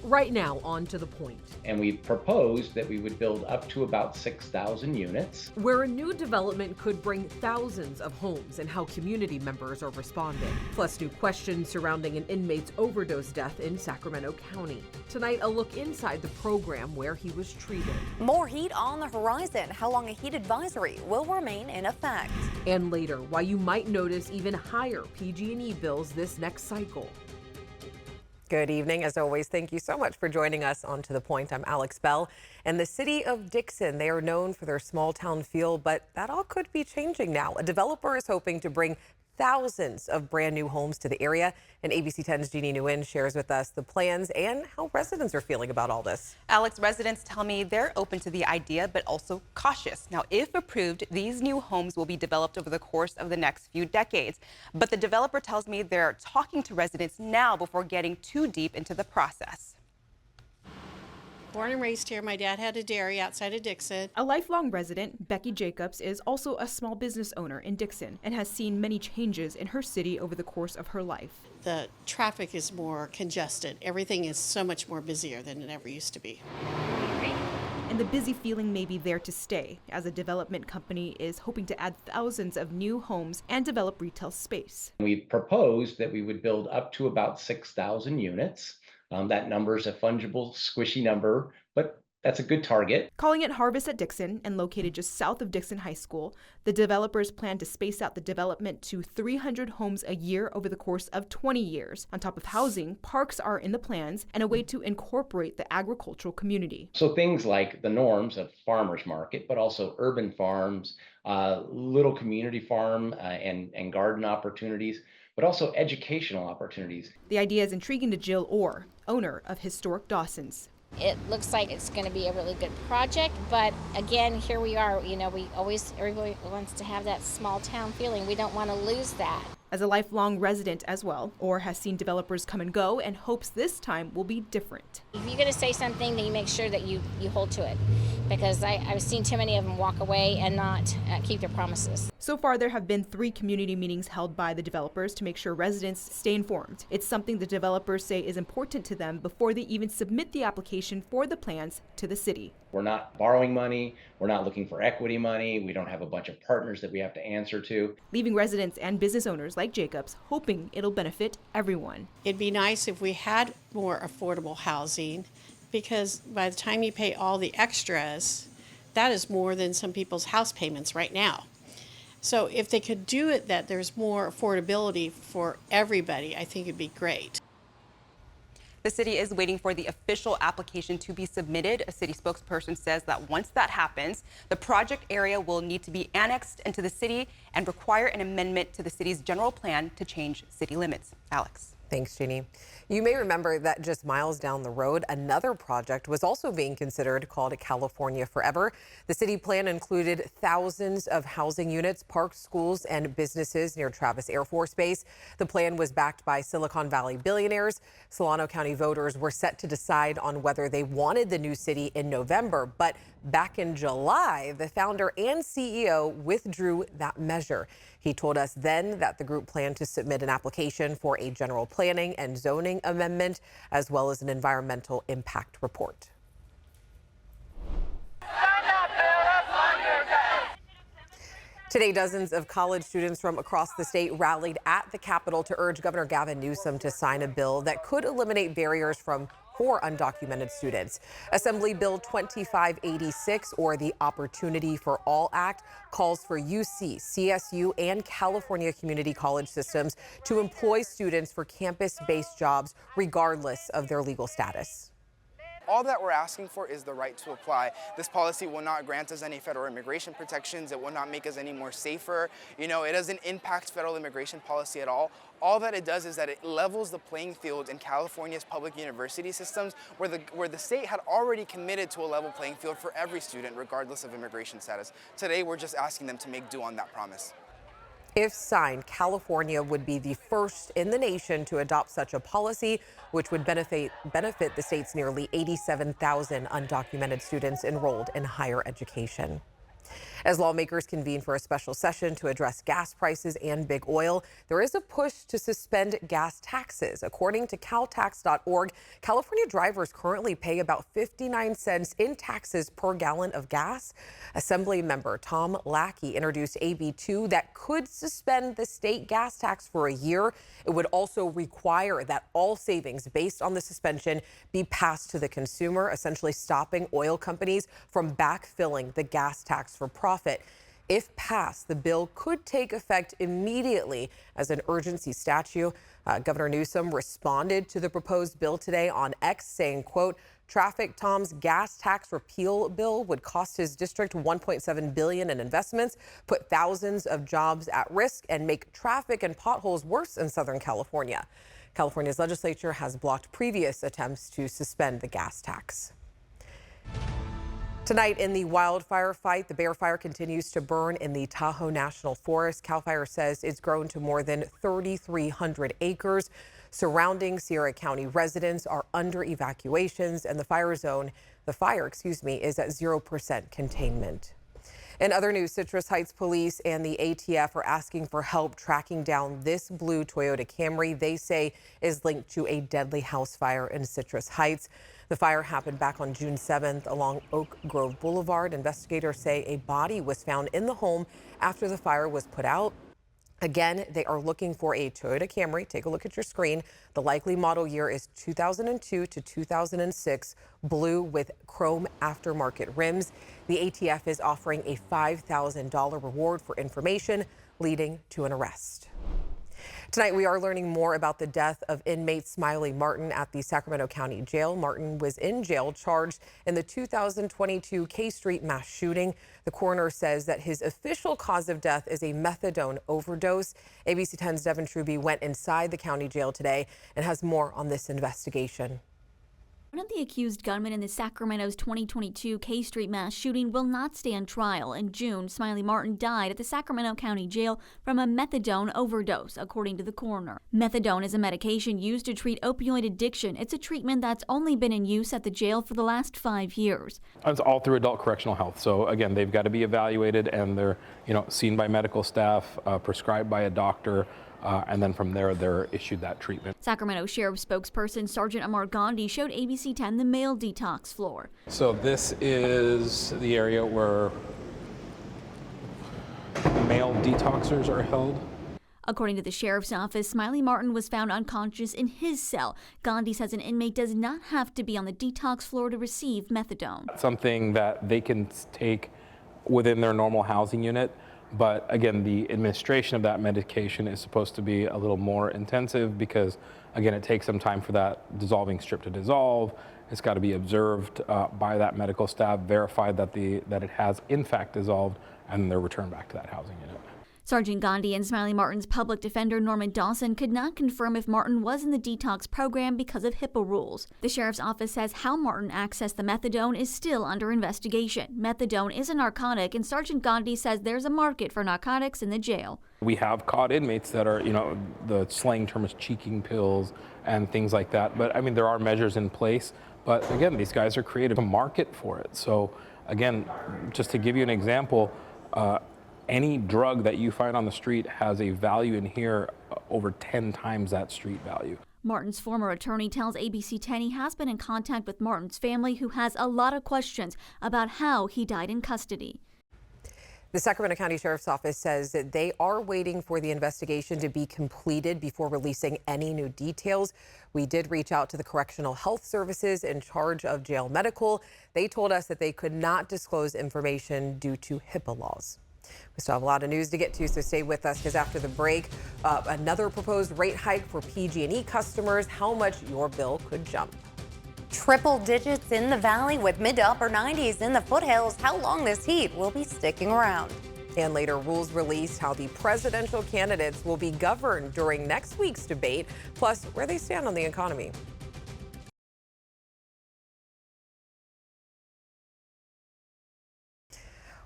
Right now, on to the point, And we proposed that we would build up to about 6,000 units. where a new development could bring thousands of homes and how community members are responding. Plus, new questions surrounding an inmate's overdose death in Sacramento County. Tonight, a look inside the program where he was treated. More heat on the horizon. How long a heat advisory will remain in effect. And later, why you might notice even higher PG&E bills this next cycle. Good evening. As always, thank you so much for joining us on To The Point. I'm Alex Bell. And the city of Dixon, they are known for their small town feel, but that all could be changing now. A developer is hoping to bring thousands of brand new homes to the area. And ABC 10's Jeannie Nguyen shares with us the plans and how residents are feeling about all this. Alex, residents tell me they're open to the idea, but also cautious. Now, if approved, these new homes will be developed over the course of the next few decades. But the developer tells me they're talking to residents now before getting too deep into the process. Born and raised here. My dad had a dairy outside of Dixon. A lifelong resident, Becky Jacobs is also a small business owner in Dixon and has seen many changes in her city over the course of her life. The traffic is more congested. Everything is so much more busier than it ever used to be. And the busy feeling may be there to stay, as a development company is hoping to add thousands of new homes and develop retail space. We proposed that we would build up to about 6,000 units. That number is a fungible, squishy number, but that's a good target. Calling it Harvest at Dixon and located just south of Dixon High School, the developers plan to space out the development to 300 homes a year over the course of 20 years. On top of housing, parks are in the plans and a way to incorporate the agricultural community. So things like the norms of farmers market, but also urban farms, little community farm and garden opportunities, but also educational opportunities. The idea is intriguing to Jill Orr, owner of Historic Dawson's. It looks like it's going to be a really good project, but again, here we are. Everybody wants to have that small town feeling. We don't want to lose that. As a lifelong resident as well, Orr has seen developers come and go and hopes this time will be different. If you're going to say something, then you make sure that you hold to it, because I've seen too many of them walk away and not keep their promises. So far, there have been 3 community meetings held by the developers to make sure residents stay informed. It's something the developers say is important to them before they even submit the application for the plans to the city. We're not borrowing money. We're not looking for equity money. We don't have a bunch of partners that we have to answer to. Leaving residents and business owners like Jacobs hoping it'll benefit everyone. It'd be nice if we had more affordable housing, because by the time you pay all the extras, that is more than some people's house payments right now. So if they could do it that there's more affordability for everybody, I think it'd be great. The city is waiting for the official application to be submitted. A city spokesperson says that once that happens, the project area will need to be annexed into the city and require an amendment to the city's general plan to change city limits. Alex. Thanks, Jeannie. You may remember that just miles down the road, another project was also being considered called California Forever. The city plan included thousands of housing units, parks, schools, and businesses near Travis Air Force Base. The plan was backed by Silicon Valley billionaires. Solano County voters were set to decide on whether they wanted the new city in November. But back in July, the founder and CEO withdrew that measure. He told us then that the group planned to submit an application for a general planning and zoning amendment, as well as an environmental impact report. Today, dozens of college students from across the state rallied at the Capitol to urge Governor Gavin Newsom to sign a bill that could eliminate barriers for undocumented students. Assembly Bill 2586, or the Opportunity for All Act, calls for UC, CSU, and California community college systems to employ students for campus-based jobs regardless of their legal status. All that we're asking for is the right to apply. This policy will not grant us any federal immigration protections. It will not make us any more safer. It doesn't impact federal immigration policy at all. All that it does is that it levels the playing field in California's public university systems, where the state had already committed to a level playing field for every student, regardless of immigration status. Today, we're just asking them to make due on that promise. If signed, California would be the first in the nation to adopt such a policy, which would benefit the state's nearly 87,000 undocumented students enrolled in higher education. As lawmakers convene for a special session to address gas prices and big oil, there is a push to suspend gas taxes. According to caltax.org, California drivers currently pay about 59 cents in taxes per gallon of gas. Assembly member Tom Lackey introduced AB 2 that could suspend the state gas tax for a year. It would also require that all savings based on the suspension be passed to the consumer, essentially stopping oil companies from backfilling the gas tax for profit. If passed, the bill could take effect immediately as an urgency statute. Governor Newsom responded to the proposed bill today on X, saying, quote, Traffic Tom's gas tax repeal bill would cost his district $1.7 billion in investments, put thousands of jobs at risk, and make traffic and potholes worse in Southern California. California's legislature has blocked previous attempts to suspend the gas tax. Tonight in the wildfire fight, the Bear Fire continues to burn in the Tahoe National Forest. CAL FIRE says it's grown to more than 3,300 acres. Surrounding Sierra County residents are under evacuations, and the fire, is at 0% containment. In other news, Citrus Heights Police and the ATF are asking for help tracking down this blue Toyota Camry they say is linked to a deadly house fire in Citrus Heights. The fire happened back on June 7th along Oak Grove Boulevard. Investigators say a body was found in the home after the fire was put out. Again, they are looking for a Toyota Camry. Take a look at your screen. The likely model year is 2002 to 2006, blue with chrome aftermarket rims. The ATF is offering a $5,000 reward for information, leading to an arrest. Tonight, we are learning more about the death of inmate Smiley Martin at the Sacramento County Jail. Martin was in jail charged in the 2022 K Street mass shooting. The coroner says that his official cause of death is a methadone overdose. ABC 10's Devin Truby went inside the county jail today and has more on this investigation. One of the accused gunmen in the Sacramento's 2022 K Street mass shooting will not stand trial. In June, Smiley Martin died at the Sacramento County Jail from a methadone overdose, according to the coroner. Methadone is a medication used to treat opioid addiction. It's a treatment that's only been in use at the jail for the last 5 years. It's all through adult correctional health. So again, they've got to be evaluated, and they're seen by medical staff, prescribed by a doctor. And then from there, they're issued that treatment. Sacramento Sheriff spokesperson Sergeant Amar Gandhi showed ABC 10 the male detox floor. So this is the area where male detoxers are held. According to the sheriff's office, Smiley Martin was found unconscious in his cell. Gandhi says an inmate does not have to be on the detox floor to receive methadone. Something that they can take within their normal housing unit. But again, the administration of that medication is supposed to be a little more intensive because, again, it takes some time for that dissolving strip to dissolve. It's got to be observed by that medical staff, verified that it has in fact dissolved, and they're returned back to that housing unit. Sergeant Gandhi and Smiley Martin's public defender Norman Dawson could not confirm if Martin was in the detox program because of HIPAA rules. The sheriff's office says how Martin accessed the methadone is still under investigation. Methadone is a narcotic, and Sergeant Gandhi says there's a market for narcotics in the jail. We have caught inmates that are, the slang term is cheeking pills and things like that. But I mean, there are measures in place. But again, these guys are creating a market for it. So again, just to give you an example, any drug that you find on the street has a value in here over 10 times that street value. Martin's former attorney tells ABC 10 he has been in contact with Martin's family, who has a lot of questions about how he died in custody. The Sacramento County Sheriff's Office says that they are waiting for the investigation to be completed before releasing any new details. We did reach out to the Correctional Health Services in charge of jail medical. They told us that they could not disclose information due to HIPAA laws. We still have a lot of news to get to, so stay with us, because after the break, another proposed rate hike for PG&E customers, how much your bill could jump. Triple digits in the valley with mid to upper 90s in the foothills. How long this heat will be sticking around. And later, rules released how the presidential candidates will be governed during next week's debate, plus where they stand on the economy.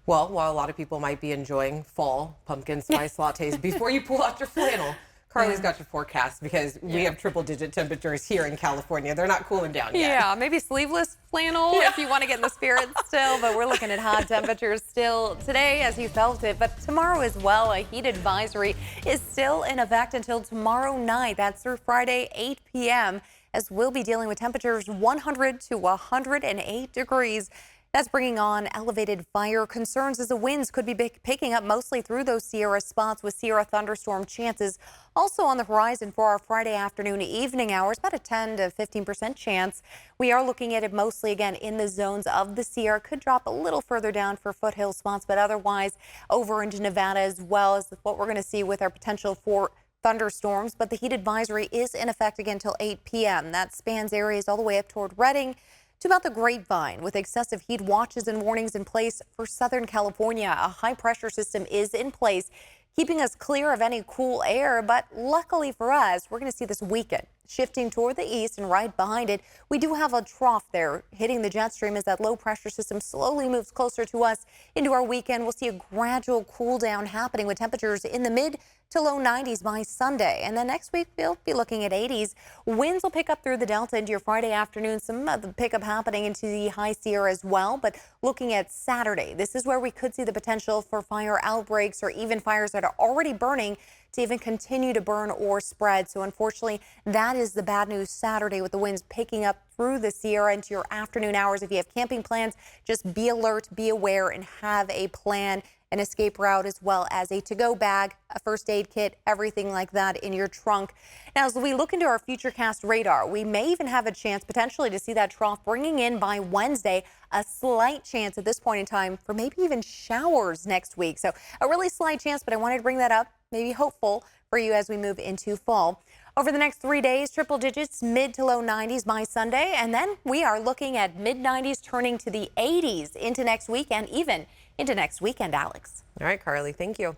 Well, while a lot of people might be enjoying fall pumpkin spice lattes before you pull out your flannel, Carly's got your forecast because we have triple-digit temperatures here in California. They're not cooling down yet. Yeah, maybe sleeveless flannel if you want to get in the spirit still, but we're looking at hot temperatures still today as you felt it, but tomorrow as well. A heat advisory is still in effect until tomorrow night. That's through Friday, 8 p.m., as we'll be dealing with temperatures 100 to 108 degrees. That's bringing on elevated fire concerns as the winds could be picking up mostly through those Sierra spots with Sierra thunderstorm chances also on the horizon for our Friday afternoon evening hours, about a 10 to 15% chance. We are looking at it mostly again in the zones of the Sierra. Could drop a little further down for foothill spots, but otherwise over into Nevada as well as what we're going to see with our potential for thunderstorms. But the heat advisory is in effect again till 8 p.m. That spans areas all the way up toward Redding to about the Grapevine, with excessive heat watches and warnings in place for Southern California. A high pressure system is in place, keeping us clear of any cool air. But luckily for us, we're going to see this weekend shifting toward the east, and right behind it, we do have a trough there hitting the jet stream as that low pressure system slowly moves closer to us into our weekend. We'll see a gradual cool down happening with temperatures in the mid to low 90s by Sunday. And then next week, we'll be looking at 80s. Winds will pick up through the Delta into your Friday afternoon. Some of the pickup happening into the high Sierra as well. But looking at Saturday, this is where we could see the potential for fire outbreaks or even fires that are already burning to even continue to burn or spread. So unfortunately, that is the bad news Saturday, with the winds picking up through the Sierra into your afternoon hours. If you have camping plans, just be alert, be aware, and have a plan, an escape route, as well as a to-go bag, a first aid kit, everything like that in your trunk. Now, as we look into our futurecast radar, we may even have a chance potentially to see that trough bringing in by Wednesday. A slight chance at this point in time for maybe even showers next week. So a really slight chance, but I wanted to bring that up, maybe hopeful for you as we move into fall. Over the next 3 days, triple digits, mid to low 90s by Sunday. And then we are looking at mid 90s turning to the 80s into next week and even into next weekend, Alex. All right, Carly, thank you.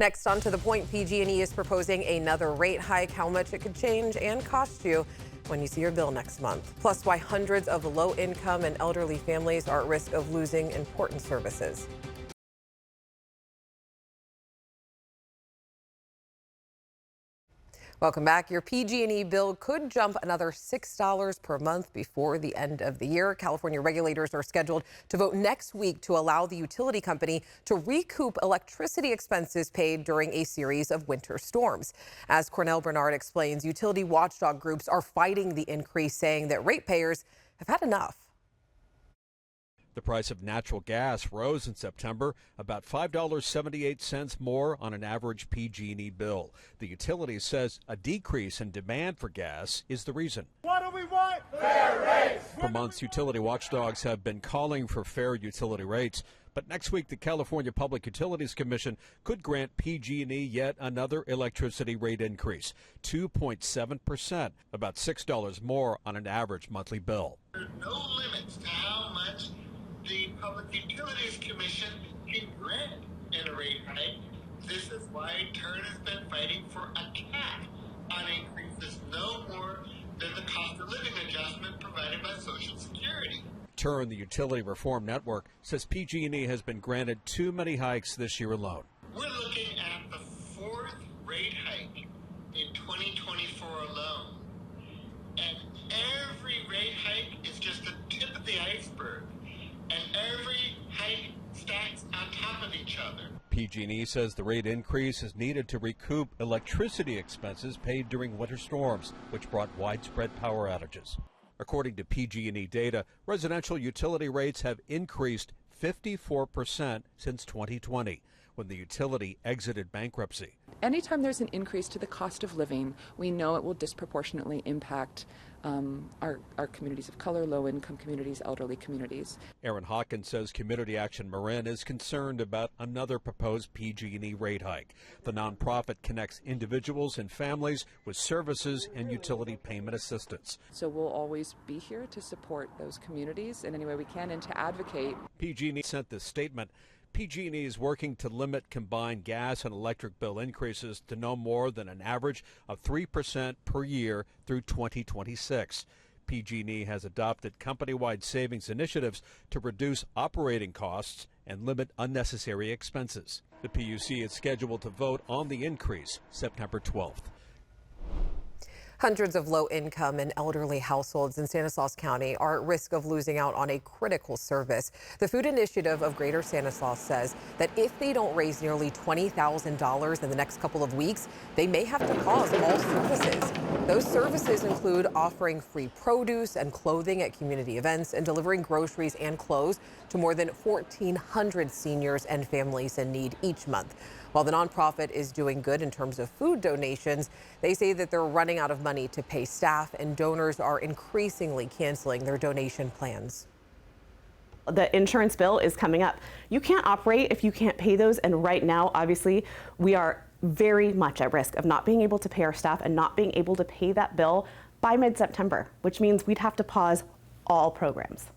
Next, on to the point, PG&E is proposing another rate hike. How much it could change and cost you when you see your bill next month. Plus, why hundreds of low-income and elderly families are at risk of losing important services. Welcome back. Your PG&E bill could jump another $6 per month before the end of the year. California regulators are scheduled to vote next week to allow the utility company to recoup electricity expenses paid during a series of winter storms. As Cornell Bernard explains, utility watchdog groups are fighting the increase, saying that ratepayers have had enough. The price of natural gas rose in September, about $5.78 more on an average PG&E bill. The utility says a decrease in demand for gas is the reason. What do we want? Fair rates. For months, utility watchdogs have been calling for fair utility rates. But next week, the California Public Utilities Commission could grant PG&E yet another electricity rate increase, 2.7%, about $6 more on an average monthly bill. There are no limits to how much the Public Utilities Commission can grant in a rate hike. This is why TURN has been fighting for a cap on increases no more than the cost of living adjustment provided by Social Security. TURN, the utility reform network, says PG&E has been granted too many hikes this year alone. We're looking at the fourth rate hike in 2024 alone. And every rate hike is just the tip of the iceberg. And every hike stacks on top of each other. PG&E says the rate increase is needed to recoup electricity expenses paid during winter storms, which brought widespread power outages. According to PG&E data, residential utility rates have increased 54% since 2020, when the utility exited bankruptcy. Anytime there's an increase to the cost of living, we know it will disproportionately impact our communities of color, low-income communities, elderly communities. Aaron Hawkins says Community Action Marin is concerned about another proposed PG&E rate hike. The nonprofit connects individuals and families with services and utility payment assistance. So we'll always be here to support those communities in any way we can and to advocate. PG&E sent this statement. PG&E is working to limit combined gas and electric bill increases to no more than an average of 3% per year through 2026. PG&E has adopted company-wide savings initiatives to reduce operating costs and limit unnecessary expenses. The PUC is scheduled to vote on the increase September 12th. Hundreds of low-income and elderly households in Stanislaus County are at risk of losing out on a critical service. The Food Initiative of Greater Stanislaus says that if they don't raise nearly $20,000 in the next couple of weeks, they may have to pause all services. Those services include offering free produce and clothing at community events and delivering groceries and clothes to more than 1,400 seniors and families in need each month. While the nonprofit is doing good in terms of food donations, they say that they're running out of money to pay staff, and donors are increasingly canceling their donation plans. The insurance bill is coming up. You can't operate if you can't pay those, and right now, obviously, we are very much at risk of not being able to pay our staff and not being able to pay that bill by mid-September, which means we'd have to pause all programs.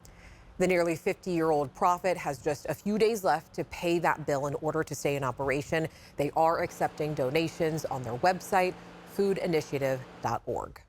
The nearly 50-year-old prophet has just a few days left to pay that bill in order to stay in operation. They are accepting donations on their website, foodinitiative.org.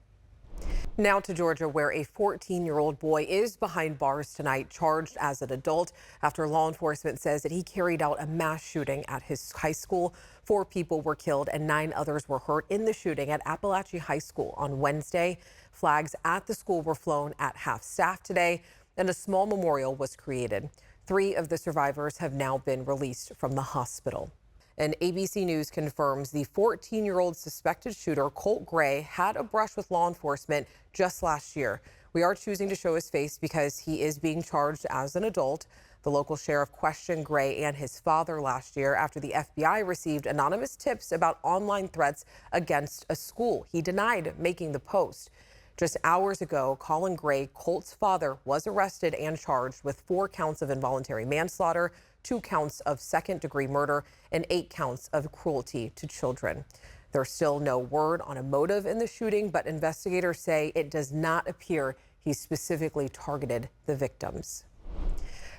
Now to Georgia, where a 14-year-old boy is behind bars tonight, charged as an adult after law enforcement says that he carried out a mass shooting at his high school. 4 people were killed and 9 others were hurt in the shooting at Appalachia High School on Wednesday. Flags at the school were flown at half-staff today, and a small memorial was created. 3 of the survivors have now been released from the hospital. And ABC News confirms the 14-year-old suspected shooter, Colt Gray, had a brush with law enforcement just last year. We are choosing to show his face because he is being charged as an adult. The local sheriff questioned Gray and his father last year after the FBI received anonymous tips about online threats against a school. He denied making the post. Just hours ago, Colin Gray, Colt's father, was arrested and charged with 4 counts of involuntary manslaughter, 2 counts of second-degree murder, and 8 counts of cruelty to children. There's still no word on a motive in the shooting, but investigators say it does not appear he specifically targeted the victims.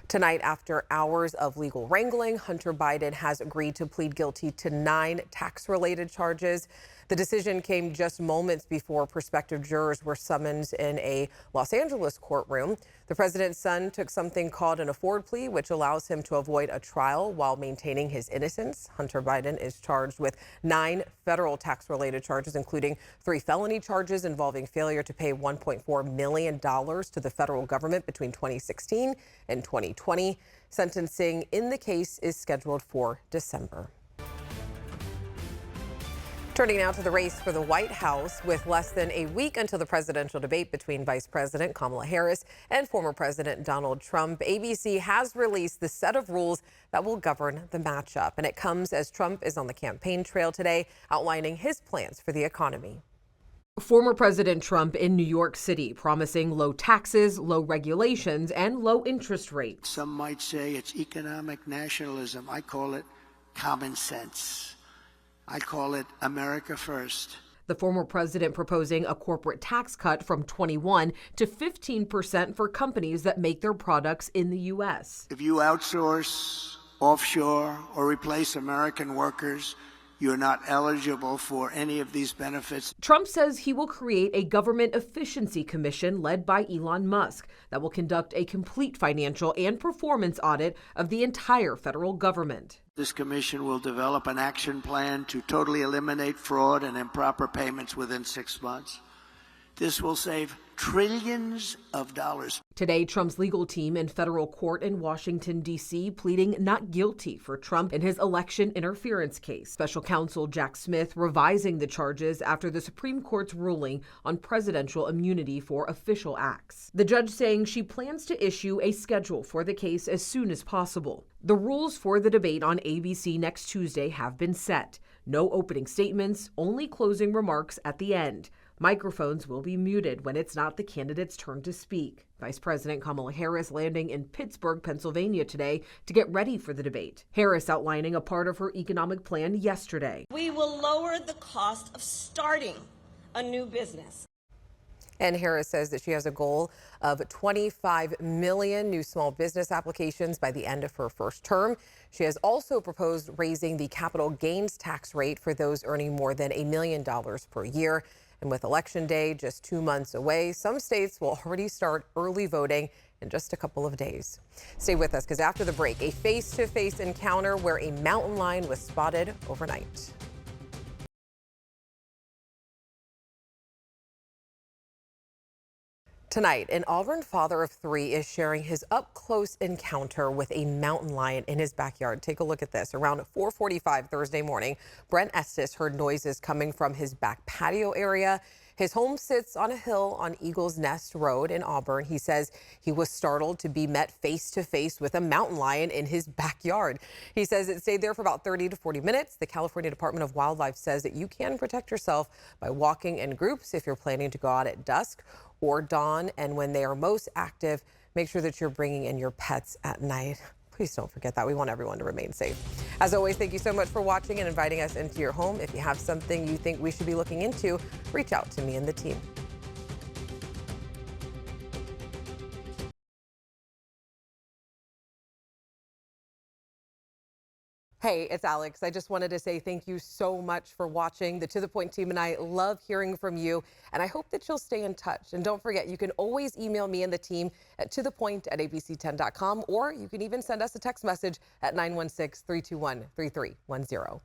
Tonight, after hours of legal wrangling, Hunter Biden has agreed to plead guilty to 9 tax-related charges. The decision came just moments before prospective jurors were summoned in a Los Angeles courtroom. The president's son took something called an afford plea, which allows him to avoid a trial while maintaining his innocence. Hunter Biden is charged with 9 federal tax-related charges, including 3 felony charges involving failure to pay $1.4 million to the federal government between 2016 and 2020. Sentencing in the case is scheduled for December. Turning now to the race for the White House. With less than a week until the presidential debate between Vice President Kamala Harris and former President Donald Trump, ABC has released the set of rules that will govern the matchup. And it comes as Trump is on the campaign trail today, outlining his plans for the economy. Former President Trump in New York City promising low taxes, low regulations, and low interest rates. Some might say it's economic nationalism. I call it common sense. I call it America first. The former president proposing a corporate tax cut from 21% to 15% for companies that make their products in the U.S. If you outsource, offshore, or replace American workers, you're not eligible for any of these benefits. Trump says he will create a government efficiency commission led by Elon Musk that will conduct a complete financial and performance audit of the entire federal government. This commission will develop an action plan to totally eliminate fraud and improper payments within 6 months. This will save trillions of dollars. Today, Trump's legal team in federal court in Washington, D.C., pleading not guilty for Trump in his election interference case. Special counsel Jack Smith revising the charges after the Supreme Court's ruling on presidential immunity for official acts. The judge saying she plans to issue a schedule for the case as soon as possible. The rules for the debate on ABC next Tuesday have been set. No opening statements, only closing remarks at the end. Microphones will be muted when it's not the candidate's turn to speak. Vice President Kamala Harris landing in Pittsburgh, Pennsylvania today to get ready for the debate. Harris outlining a part of her economic plan yesterday. We will lower the cost of starting a new business. And Harris says that she has a goal of 25 million new small business applications by the end of her first term. She has also proposed raising the capital gains tax rate for those earning more than $1 million per year. And with Election Day just 2 months away, some states will already start early voting in just a couple of days. Stay with us because after the break, a face-to-face encounter where a mountain lion was spotted overnight. Tonight, an Auburn father of 3 is sharing his up-close encounter with a mountain lion in his backyard. Take a look at this. Around 4:45 Thursday morning, Brent Estes heard noises coming from his back patio area. His home sits on a hill on Eagles Nest Road in Auburn. He says he was startled to be met face-to-face with a mountain lion in his backyard. He says it stayed there for about 30 to 40 minutes. The California Department of Wildlife says that you can protect yourself by walking in groups if you're planning to go out at dusk or dawn. And when they are most active, make sure that you're bringing in your pets at night. Please don't forget that. We want everyone to remain safe. As always, thank you so much for watching and inviting us into your home. If you have something you think we should be looking into, reach out to me and the team. Hey, it's Alex. I just wanted to say thank you so much for watching. The To The Point team and I love hearing from you, and I hope that you'll stay in touch. And don't forget, you can always email me and the team at tothepoint@abc10.com, or you can even send us a text message at 916-321-3310.